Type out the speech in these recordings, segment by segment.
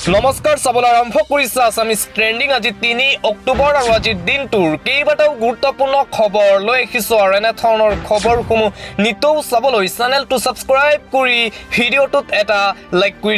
নমস্কাৰ চাবলৈ আৰম্ভ কৰিছে আছামিজ ট্ৰেণ্ডিং আজি 3 অক্টোবৰ আৰু আজিৰ দিনটোৰ কেইবাটাও গুৰুত্বপূৰ্ণ খবৰ লৈ আহিছো আৰু এনে ধৰণৰ খবৰসমূহ নিতৌ চাবলৈ চেনেলটো ছাবস্ক্ৰাইব কৰি ভিডিঅ'টোত এটা লাইক কৰি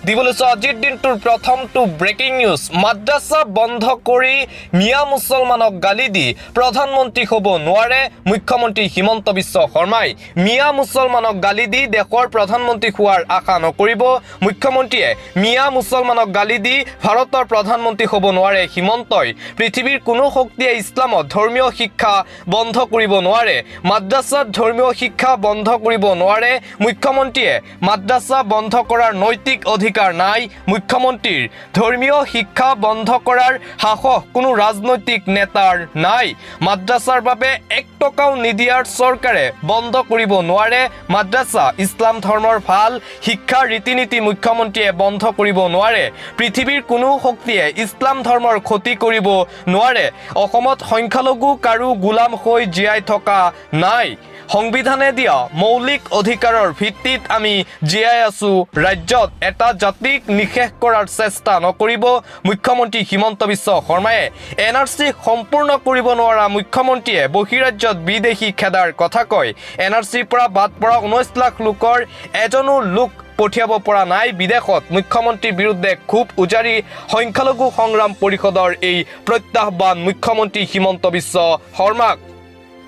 দিবলৈ আজিৰ দিনটোৰ প্ৰথমটো ব্ৰেকিং নিউজ মাদ্ৰাছা বন্ধ কৰি মিয়া মুছলমানক গালি দি প্ৰধানমন্ত্ৰী হ'ব নোৱাৰে মুখ্যমন্ত্ৰী হিমন্ত বিশ্ব শৰ্মাই মিয়া মুছলমানক গালি দি দেশৰ প্ৰধানমন্ত্ৰী হোৱাৰ আশা নকৰিব মুখ্যমন্ত্ৰীয়ে মিয়া মুছলমানক গালি দি ভাৰতৰ প্ৰধানমন্ত্ৰী হ'ব নোৱাৰে হিমন্তই পৃথিৱীৰ কোনো শক্তিয়ে ইছলামত ধৰ্মীয় শিক্ষা বন্ধ কৰিব নোৱাৰে মাদ্ৰাছাত ধৰ্মীয় শিক্ষা বন্ধ কৰিব নোৱাৰে মুখ্যমন্ত্ৰীয়ে মাদ্ৰাছা বন্ধ কৰাৰ নৈতিক অধিকাৰ নাই মুখ্যমন্ত্ৰীৰ ধৰ্মীয় শিক্ষা বন্ধ কৰাৰ সাহস কোনো ৰাজনৈতিক নেতাৰ নাই মাদ্ৰাছাৰ বাবে 1 টকাও নিদিয়াৰ চৰকাৰে বন্ধ কৰিব নোৱাৰে মাদ্ৰাছা ইছলাম ধৰ্মৰ ভাল শিক্ষা ৰীতি-নীতি মুখ্যমন্ত্ৰীয়ে বন্ধ কৰিব নোৱাৰে পৃথিৱীৰ কোনো শক্তিয়ে ইছলাম ধৰ্মৰ ক্ষতি কৰিব নোৱাৰে অসমত সংখ্যালঘু কাৰো গোলাম হৈ জীয়াই থকা নাই সংবিধানে দিয়া মৌলিক অধিকাৰৰ ভিত্তিত আমি জীয়াই আছো ৰাজ্যত এটা জাতিক নিশেষ কৰাৰ চেষ্টা নকৰিব মুখ্যমন্ত্ৰী হিমন্ত বিশ্ব শৰ্মাই এনআৰসি সম্পূৰ্ণ কৰিব নোৱাৰা মুখ্যমন্ত্ৰীয়ে বহিৰাজ্যত বিদেশী খেদাৰ কথা কয় এনআৰসিৰ পৰা বাদ পৰা 19 লাখ লোকৰ এজনো লোক পঠিয়াব পৰা নাই বিদেশত মুখ্যমন্ত্ৰীৰ বিৰুদ্ধে খুব উজাৰি সংখ্যালঘু সংগ্ৰাম পৰিষদৰ এই প্ৰত্যাহ্বান মুখ্যমন্ত্ৰী হিমন্ত বিশ্ব শৰ্মাক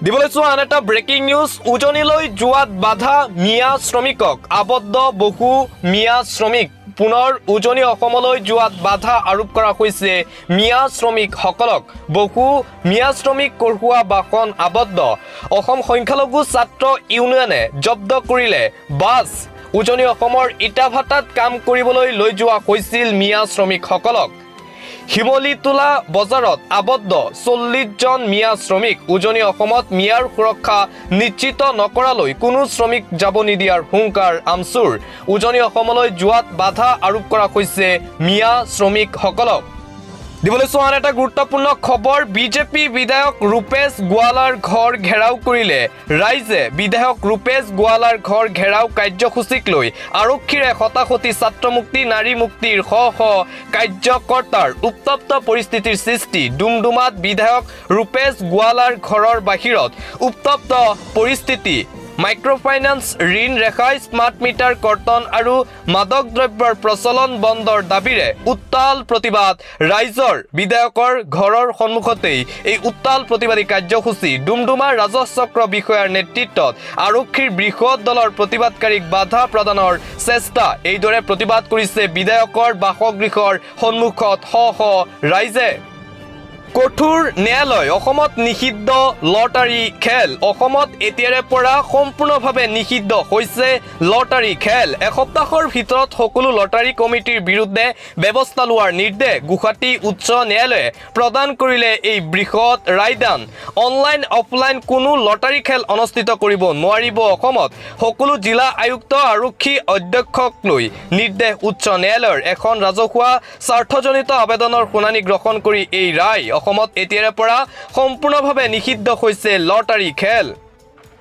দিবলৈ চোৱা আন এটা ব্ৰেকিং নিউজ উজনিলৈ যোৱাত বাধা মিয়া শ্ৰমিকক আবদ্ধ বহু মিয়া শ্ৰমিক পুনৰ উজনি অসমলৈ যোৱাত বাধা আৰোপ কৰা হৈছে মিয়া শ্ৰমিকসকলক বহু মিয়া শ্ৰমিক কঢ়ুৱা বাহন আবদ্ধ অসম সংখ্যালঘু ছাত্ৰ ইউনিয়নে জব্দ কৰিলে বাছ উজনি অসমৰ ইটাভাটাত কাম কৰিবলৈ লৈ যোৱা হৈছিল মিয়া শ্ৰমিকসকলক হিমলিতোলা বজাৰত আবদ্ধ 40 জন মিয়া শ্ৰমিক উজনি অসমত মিয়াৰ সুৰক্ষা নিশ্চিত নকৰালৈ কোনো শ্ৰমিক যাব নিদিয়াৰ হুংকাৰ আমচুৰ উজনি অসমলৈ যোৱাত বাধা আৰোপ কৰা হৈছে মিয়া শ্ৰমিকসকলক দিবলৈ চোৱা এটা গুৰুত্বপূৰ্ণ খবৰ বিজেপি বিধায়ক ৰূপেশ গোৱালাৰ ঘৰ ঘেৰাও কৰিলে ৰাইজে বিধায়ক ৰূপেশ গোৱালাৰ ঘৰ ঘেৰাও কাৰ্যসূচীক লৈ আৰক্ষীৰে হতাহতি ছাত্ৰ মুক্তি নাৰী মুক্তিৰ শ কাৰ্যকৰ্তাৰ উত্তপ্ত পৰিস্থিতিৰ সৃষ্টি ডুমডুমাত বিধায়ক ৰূপেশ গোৱালাৰ ঘৰৰ বাহিৰত উত্তপ্ত পৰিস্থিতি মাইক্ৰ'ফাইনান্স ঋণ ৰেহাই স্মাৰ্ট মিটাৰ কৰ্তন আৰু মাদক দ্ৰব্যৰ প্ৰচলন বন্ধৰ দাবীৰে উত্তাল প্ৰতিবাদ ৰাইজৰ বিধায়কৰ ঘৰৰ সন্মুখতেই এই উত্তাল প্ৰতিবাদী কাৰ্যসূচী ডুমডুমাৰ ৰাজহ চক্ৰ বিষয়াৰ নেতৃত্বত আৰক্ষীৰ বৃহৎ দলৰ প্ৰতিবাদকাৰীক বাধা প্ৰদানৰ চেষ্টা এইদৰে প্ৰতিবাদ কৰিছে বিধায়কৰ বাসগৃহৰ সন্মুখত শ ৰাইজে কঠোৰ ন্যায়ালয় অসমত নিষিদ্ধ লটাৰী খেল অসমত এতিয়াৰে পৰা সম্পূৰ্ণভাৱে নিষিদ্ধ হৈছে লটাৰী খেল এসপ্তাহৰ ভিতৰত সকলো লটাৰী কমিটিৰ বিৰুদ্ধে ব্যৱস্থা লোৱাৰ নিৰ্দেশ গুৱাহাটী উচ্চ ন্যায়ালয়ে প্ৰদান কৰিলে এই বৃহৎ ৰায়দান অনলাইন অফলাইন কোনো লটাৰী খেল অনুষ্ঠিত কৰিব নোৱাৰিব অসমত সকলো জিলা আয়ুক্ত আৰক্ষী অধ্যক্ষক লৈ নিৰ্দেশ উচ্চ ন্যায়ালয়ৰ এখন ৰাজহুৱা স্বাৰ্থজনিত আবেদনৰ শুনানি গ্ৰহণ কৰি এই ৰায় অসমত এতিয়াৰে পৰা সম্পূৰ্ণভাৱে নিষিদ্ধ হৈছে লটাৰী খেল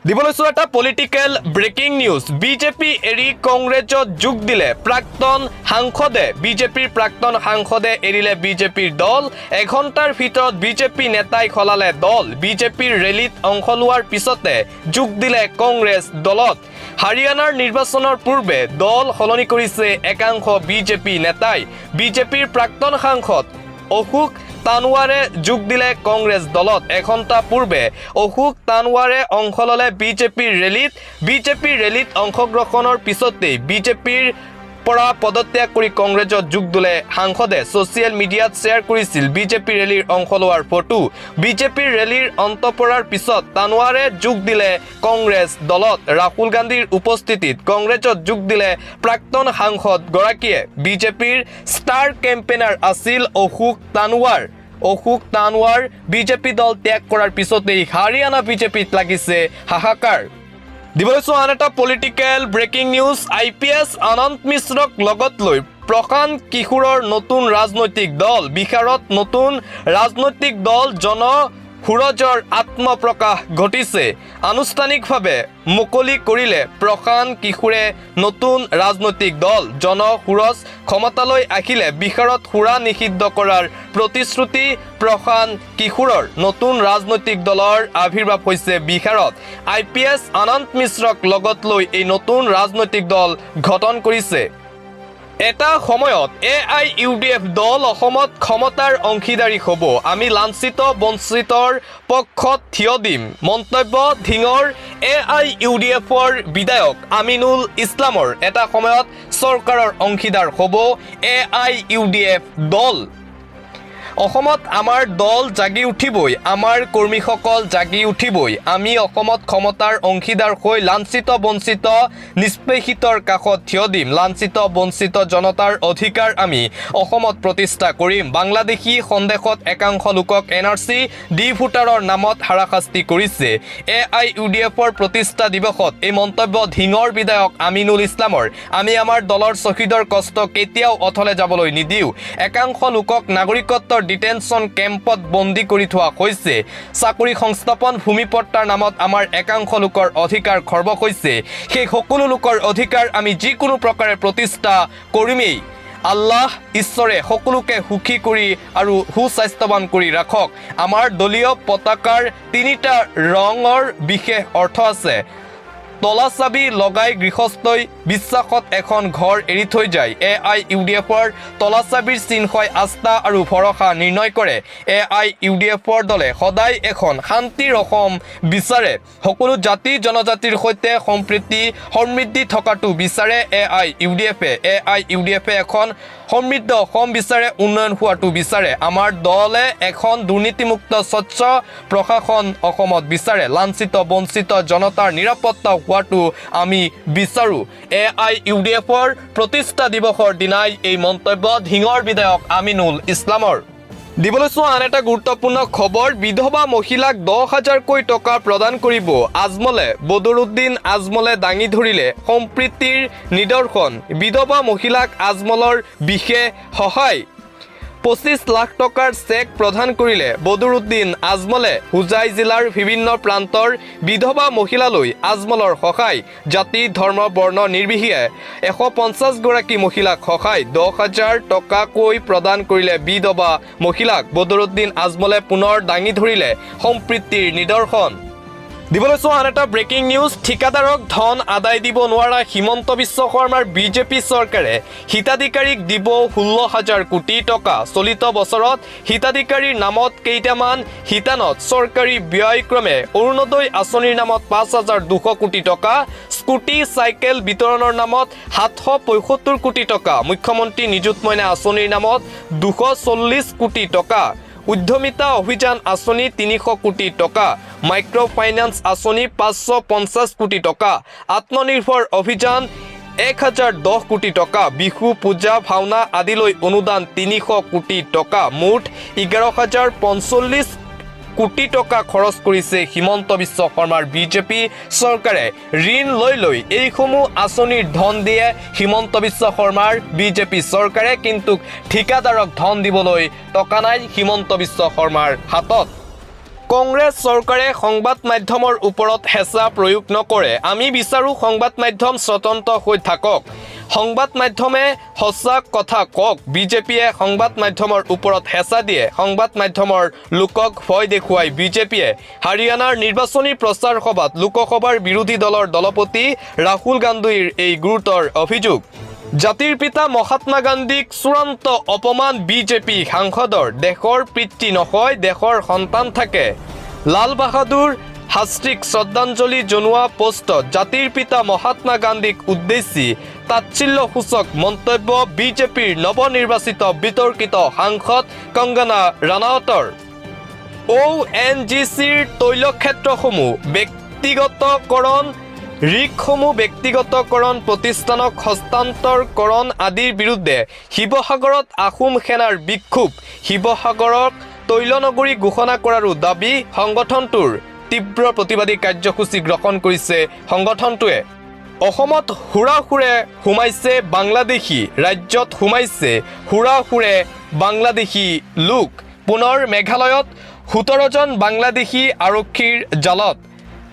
দিবলৈ চোৱা এটা পলিটিকেল ব্ৰেকিং নিউজ বিজেপি এৰি কংগ্ৰেছত যোগ দিলে প্ৰাক্তন সাংসদে বিজেপিৰ প্ৰাক্তন সাংসদে এৰিলে বিজেপিৰ দল এঘণ্টাৰ ভিতৰত বিজেপি নেতাই খলালে দল বিজেপিৰ ৰেলীত অংশ লোৱাৰ পিছতে যোগ দিলে কংগ্ৰেছ দলত হাৰিয়ানাৰ নিৰ্বাচনৰ পূৰ্বে দল সলনি কৰিছে একাংশ বিজেপি নেতাই বিজেপিৰ প্ৰাক্তন সাংসদ অশোক তানৱাৰে যোগ দিলে কংগ্ৰেছ দলত এঘণ্টা পূৰ্বে অশোক তানৱাৰে অংশ ল'লে বিজেপিৰ ৰেলীত অংশগ্ৰহণৰ পিছতেই বিজেপিৰ পৰা পদত্যাগ কৰি কংগ্ৰেছত যোগ দিলে সাংসদে ছ'চিয়েল মিডিয়াত শ্বেয়াৰ কৰিছিল বিজেপি ৰেলীৰ অংশ লোৱাৰ ফটো বিজেপিৰ ৰেলীৰ অন্ত পৰাৰ পিছত তানৱাৰে যোগ দিলে কংগ্ৰেছ দলত ৰাহুল গান্ধীৰ উপস্থিতিত কংগ্ৰেছত যোগ দিলে প্ৰাক্তন সাংসদগৰাকীয়ে বিজেপিৰ ষ্টাৰ কেম্পেইনাৰ আছিল অশোক তানৱাৰ বিজেপি দল ত্যাগ কৰাৰ পিছতেই হাৰিয়ানা বিজেপিত লাগিছে হাহাকাৰ দিবলৈ চোৱা আন এটা পলিটিকেল ব্ৰেকিং নিউজ IPS আনন্দ মিশ্ৰক লগত লৈ প্ৰশান্ত কিশোৰৰ নতুন ৰাজনৈতিক দল বিহাৰত নতুন ৰাজনৈতিক দল জন সুৰজৰ আত্মপ্ৰকাশ ঘটিছে আনুষ্ঠানিকভাৱে মুকলি কৰিলে প্ৰশান্ত কিশোৰে নতুন ৰাজনৈতিক দল জন সুৰজ ক্ষমতালৈ আহিলে বিহাৰত সুৰা নিষিদ্ধ কৰাৰ প্ৰতিশ্ৰুতি প্ৰশান্ত কিশোৰৰ নতুন ৰাজনৈতিক দলৰ আবিৰ্ভাৱ হৈছে বিহাৰত IPS আনন্দ মিশ্ৰক লগত লৈ এই নতুন ৰাজনৈতিক দল গঠন কৰিছে এটা সময়ত AIUDF দল অসমত ক্ষমতাৰ অংশীদাৰী হ'ব আমি লাঞ্ছিত বঞ্চিতৰ পক্ষত থিয় দিম মন্তব্য ধিঙৰ AIUDFৰ বিধায়ক আমিনুল ইছলামৰ এটা সময়ত চৰকাৰৰ অংশীদাৰ হ'ব AIUDF দল অসমত আমাৰ দল জাগি উঠিবই আমাৰ কৰ্মীসকল জাগি উঠিবই আমি অসমত ক্ষমতাৰ অংশীদাৰ হৈ লাঞ্ছিত বঞ্চিত নিষ্পেষিতৰ কাষত থিয় দিম লাঞ্ছিত বঞ্চিত জনতাৰ অধিকাৰ আমি অসমত প্ৰতিষ্ঠা কৰিম বাংলাদেশী সন্দেহত একাংশ লোকক NRC ডি ভোটাৰৰ নামত হাৰাশাস্তি কৰিছে AIUDFৰ প্ৰতিষ্ঠা দিৱসত এই মন্তব্য ধিঙৰ বিধায়ক আমিনুল ইছলামৰ আমি আমাৰ দলৰ শ্বহীদৰ কষ্ট কেতিয়াও অথলে যাবলৈ নিদিওঁ একাংশ লোকক নাগৰিকত্বৰ ডিটেনশন কেম্পত বন্দী কৰি থোৱা হৈছে চাকৰি সংস্থাপন ভূমিপট্টাৰ নামত আমাৰ একাংশ লোকৰ অধিকাৰ খৰ্ব হৈছে সেই সকলো লোকৰ অধিকাৰ আমি যিকোনো প্ৰকাৰে প্ৰতিষ্ঠা কৰিমেই আল্লাহ ঈশ্বৰে সকলোকে সুখী কৰি আৰু সুস্বাস্থ্যৱান কৰি ৰাখক আমাৰ দলীয় পতাকাৰ তিনিটা ৰঙৰ বিশেষ অৰ্থ আছে তলা চাবি লগাই গৃহস্থই বিশ্বাসত এখন ঘৰ এৰি থৈ যায় AIUDFৰ তলা চাবিৰ চিহ্নই আস্থা আৰু ভৰসা নিৰ্ণয় কৰে AIUDFৰ দলে সদায় এখন শান্তিৰ অসম বিচাৰে সকলো জাতি জনজাতিৰ সৈতে সম্প্ৰীতি সমৃদ্ধি থকাটো বিচাৰে AIUDFে এখন সমৃদ্ধ অসম বিচাৰে উন্নয়ন হোৱাটো বিচাৰে আমাৰ দলে এখন দুৰ্নীতিমুক্ত স্বচ্ছ প্ৰশাসন অসমত বিচাৰে লাঞ্ছিত বঞ্চিত জনতাৰ নিৰাপত্তা হোৱাটো আমি বিচাৰো AIUDFৰ প্ৰতিষ্ঠা দিৱসৰ দিনাই এই মন্তব্য ধিঙৰ বিধায়ক আমিনুল ইছলামৰ দিবলৈ চোৱা আন এটা গুৰুত্বপূৰ্ণ খবৰ বিধৱা মহিলাক 10,000কৈ টকা প্ৰদান কৰিব আজমলে বদৰুদ্দিন আজমলে দাঙি ধৰিলে সম্প্ৰীতিৰ নিদৰ্শন বিধৱা মহিলাক আজমলৰ বিশেষ সহায় 25 লাখ টকাৰ চেক প্ৰদান কৰিলে বদৰুদ্দিন আজমলে হুজাই জিলাৰ বিভিন্ন প্ৰান্তৰ বিধৱা মহিলালৈ আজমলৰ সহায় জাতি ধৰ্ম বৰ্ণ নিৰ্বিশেষে 150 গৰাকী মহিলাক সহায় 10,000 টকাকৈ প্ৰদান কৰিলে বিধৱা মহিলাক বদৰুদ্দিন আজমলে পুনৰ দাঙি ধৰিলে সম্প্ৰীতিৰ নিদৰ্শন দিবলৈ চোৱা আন এটা ব্ৰেকিং নিউজ ঠিকাদাৰক ধন আদায় দিব নোৱাৰা হিমন্ত বিশ্ব শৰ্মাৰ বিজেপি চৰকাৰে হিতাধিকাৰীক দিব 16,000 কোটি টকা চলিত বছৰত হিতাধিকাৰীৰ নামত কেইটামান হিতানত চৰকাৰী ব্যয় ক্ৰমে অৰুণোদয় আঁচনিৰ নামত 5,200 কোটি টকা স্কুটি চাইকেল বিতৰণৰ নামত 775 কোটি টকা মুখ্যমন্ত্ৰী নিযুত মইনা আঁচনিৰ নামত 240 কোটি টকা উদ্যমিতা অভিযান আঁচনি 300 কোটি টকা মাইক্ৰ ফাইনান্স আঁচনি 550 কোটি টকা আত্মনিৰ্ভৰ অভিযান 1010 কোটি টকা বিহু পূজা ভাওনা আদিলৈ অনুদান 300 কোটি টকা মুঠ 11,045 কোটি টকা খৰচ কৰিছে হিমন্ত বিশ্ব শৰ্মাৰ বিজেপি চৰকাৰে ঋণ লৈ এইসমূহ আঁচনিৰ ধন দিয়ে হিমন্ত বিশ্ব শৰ্মাৰ বিজেপি চৰকাৰে কিন্তু ঠিকাদাৰক ধন দিবলৈ টকা নাই হিমন্ত বিশ্ব শৰ্মাৰ হাতত কংগ্ৰেছ চৰকাৰে সংবাদ মাধ্যমৰ ওপৰত হেঁচা প্ৰয়োগ নকৰে আমি বিচাৰো সংবাদ মাধ্যম স্বতন্ত্ৰ হৈ থাকক সংবাদ মাধ্যমে সঁচা কথা কওক বিজেপিয়ে সংবাদ মাধ্যমৰ ওপৰত হেঁচা দিয়ে সংবাদ মাধ্যমৰ লোকক ভয় দেখুৱাই বিজেপিয়ে হাৰিয়ানাৰ নিৰ্বাচনী প্ৰচাৰ সভাত লোকসভাৰ বিৰোধী দলৰ দলপতি ৰাহুল গান্ধীৰ এই গুৰুতৰ অভিযোগ জাতিৰ পিতা মহাত্মা গান্ধীক চূড়ান্ত অপমান বিজেপি সাংসদৰ দেশৰ পিতৃ নহয় দেশৰ সন্তান থাকে লাল বাহাদুৰ শাস্ত্ৰীক শ্ৰদ্ধাঞ্জলি জনোৱা পোষ্টত জাতিৰ পিতা মহাত্মা গান্ধীক উদ্দেশ্যি তাচ্ছিল্যসূচক মন্তব্য বিজেপিৰ নৱনিৰ্বাচিত বিতৰ্কিত সাংসদ কংগনা ৰানাৱতৰ ONGCৰ তৈলক্ষেত্ৰসমূহ ব্যক্তিগতকৰণ ঋকসমূহ ব্যক্তিগতকৰণ প্ৰতিষ্ঠানক হস্তান্তৰকৰণ আদিৰ বিৰুদ্ধে শিৱসাগৰত আহোম সেনাৰ বিক্ষোভ শিৱসাগৰক তৈলনগৰী ঘোষণা কৰাৰো দাবী সংগঠনটোৰ তীব্ৰ প্ৰতিবাদী কাৰ্যসূচী গ্ৰহণ কৰিছে সংগঠনটোৱে অসমত হুৰাহুৰে সোমাইছে বাংলাদেশী ৰাজ্যত সোমাইছে হুৰাহুৰে বাংলাদেশী লোক পুনৰ মেঘালয়ত 17জন বাংলাদেশী আৰক্ষীৰ জালত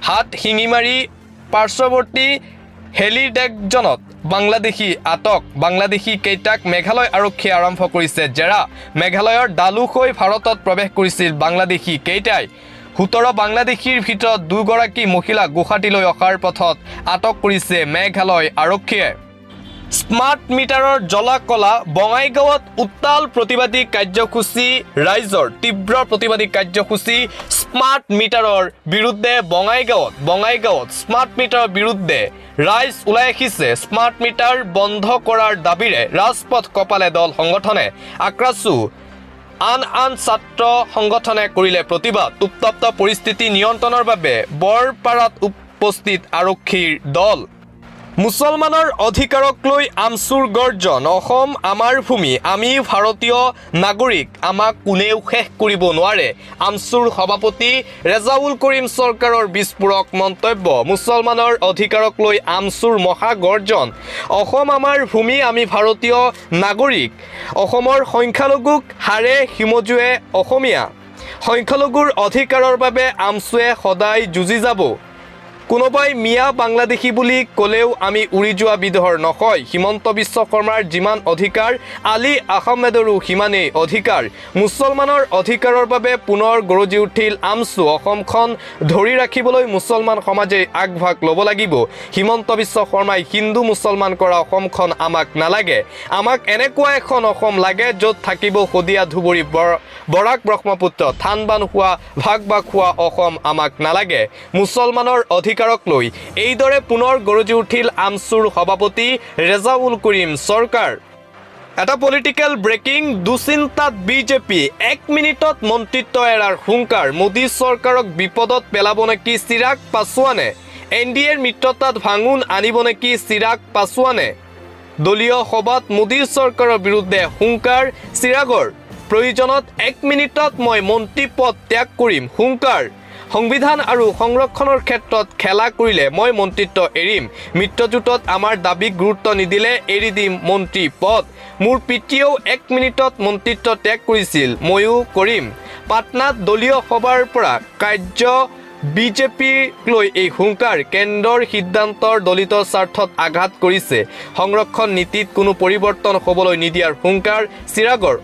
হাত শিঙি মাৰি পাৰ্শ্বৱৰ্তী হেলিডেকজনত বাংলাদেশী আটক বাংলাদেশী কেইটাক মেঘালয় আৰক্ষীয়ে আৰম্ভ কৰিছে জেৰা মেঘালয়ৰ ডালুক হৈ ভাৰতত প্ৰৱেশ কৰিছিল বাংলাদেশী কেইটাই 17 বাংলাদেশীৰ ভিতৰত 2 গৰাকী মহিলা গুৱাহাটীলৈ অহাৰ পথত আটক কৰিছে মেঘালয় আৰক্ষীয়ে স্মাৰ্ট মিটাৰৰ জ্বলা কলা বঙাইগাঁৱত উত্তাল প্ৰতিবাদী কাৰ্যসূচী ৰাইজৰ তীব্ৰ প্ৰতিবাদী কাৰ্যসূচী স্মাৰ্ট মিটাৰৰ বিৰুদ্ধে বঙাইগাঁৱত স্মাৰ্ট মিটাৰৰ বিৰুদ্ধে ৰাইজ ওলাই আহিছে স্মাৰ্ট মিটাৰ বন্ধ কৰাৰ দাবীৰে ৰাজপথ কপালে দল সংগঠনে আক্ৰাছু আন ছাত্ৰ সংগঠনে কৰিলে প্ৰতিবাদ উত্তপ্ত পৰিস্থিতি নিয়ন্ত্ৰণৰ বাবে বৰপাৰাত উপস্থিত আৰক্ষীৰ দল মুছলমানৰ অধিকাৰক লৈ আমচুৰ গৰ্জন অসম আমাৰ ভূমি আমি ভাৰতীয় নাগৰিক আমাক কোনেও শেষ কৰিব নোৱাৰে আমচুৰ সভাপতি ৰেজাউল কৰিম চৰকাৰৰ বিস্ফোৰক মন্তব্য মুছলমানৰ অধিকাৰক লৈ আমচুৰ মহাগৰ্জন অসম আমাৰ ভূমি আমি ভাৰতীয় নাগৰিক অসমৰ সংখ্যালঘুক হাৰে হিমজুৱে অসমীয়া সংখ্যালঘুৰ অধিকাৰৰ বাবে আমচুৱে সদায় যুঁজি যাব কোনোবাই মিয়া বাংলাদেশী বুলি ক'লেও আমি উৰি যোৱা বিধৰ নহয় হিমন্ত বিশ্ব শৰ্মাৰ যিমান অধিকাৰ আলী আহমেদৰো সিমানেই অধিকাৰ মুছলমানৰ অধিকাৰৰ বাবে পুনৰ গৰজি উঠিল আমচু অসমখন ধৰি ৰাখিবলৈ মুছলমান সমাজে আগভাগ ল'ব লাগিব হিমন্ত বিশ্ব শৰ্মাই হিন্দু মুছলমান কৰা অসমখন আমাক নালাগে আমাক এনেকুৱা এখন অসম লাগে য'ত থাকিব শদিয়া ধুবুৰী বৰাক ব্ৰহ্মপুত্ৰ থানবান হোৱা ভাগ হোৱা অসম আমাক নালাগে মুছলমানৰ অধিকাৰক লৈ এইদৰে পুনৰ গৰজি উঠিল আমচুৰ সভাপতি ৰেজাউল কৰিম চৰকাৰ এটা পলিটিকেল ব্ৰেকিং দুচিন্তাত বিজেপি 1 মিনিটত মন্ত্ৰিত্ব এৰাৰ হুংকাৰ মোদী চৰকাৰক বিপদত পেলাব নেকি চিৰাগ পাছোৱানে এনডিএৰ মিত্ৰতাত ভাঙোন আনিব নেকি চিৰাগ পাছোৱানে দলীয় সভাত মোদী চৰকাৰৰ বিৰুদ্ধে হুংকাৰ চিৰাগৰ প্ৰয়োজনত 1 মিনিটত মই মন্ত্ৰী পদ ত্যাগ কৰিম হুংকাৰ সংবিধান আৰু সংৰক্ষণৰ ক্ষেত্ৰত খেলা কৰিলে মই মন্ত্ৰিত্ব এৰিম মিত্ৰজোঁটত আমাৰ দাবীক গুৰুত্ব নিদিলে এৰি দিম মন্ত্ৰী পদ মোৰ পিতৃয়েও 1 মিনিটত মন্ত্ৰিত্ব ত্যাগ কৰিছিল ময়ো কৰিম পাটনাত দলীয় সভাৰ পৰা কাৰ্য বিজেপিক লৈ এই হুংকাৰ কেন্দ্ৰৰ সিদ্ধান্তৰ দলিত স্বাৰ্থত আঘাত কৰিছে সংৰক্ষণ নীতিত কোনো পৰিৱৰ্তন হ'বলৈ নিদিয়াৰ হুংকাৰ চিৰাগৰ